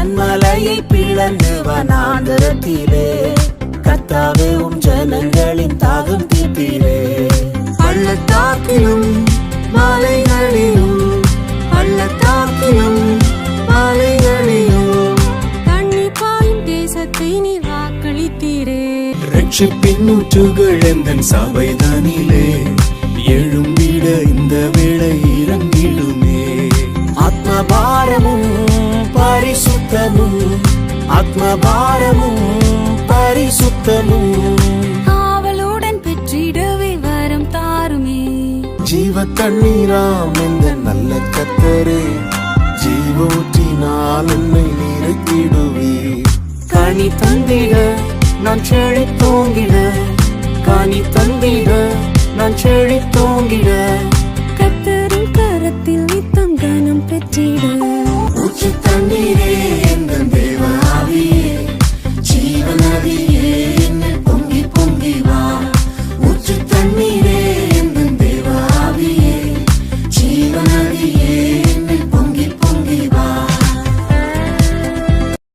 கண்மலையை பிளந்து வனாந்தரத்திலே கர்த்தாவே உம் ஜனங்களின் தாகம் தீர்த்தீரே. பள்ளத்தாக்கிலும் மலைகளிலும் பள்ளத்தாக்கிலும் மலைகளிலும் தண்ணீர் பாயும் தேசத்தை நீர் வாக்களித்தீரே. ரட்சிப்பின் ஊற்றுகள் எந்தன் சபைதனிலே எழும்பிட இந்த வேளை இறங்கிடுமே. ஆத்மபாரமும் பரிசுத்தமும் ஆத்மபாரமும் பரிசுத்தமும் ஆவலுடன் பெற்றிடவே வரம் தாருமே. ஜீவ தண்ணீராம் இந்த நல்ல கர்த்தரே ஜீவூற்றினால் என்னை நிறைத்திடுவே. கனி தந்திட நான் செழித்தோங்கிட கனி தந்திட நான் செழித்தோங்கிட கர்த்தரின் கரத்தில் நித்தம் கனம் பெற்றிட. ஊற்று தண்ணீரே எந்த தேவ ஆவியே ஜீவநதியே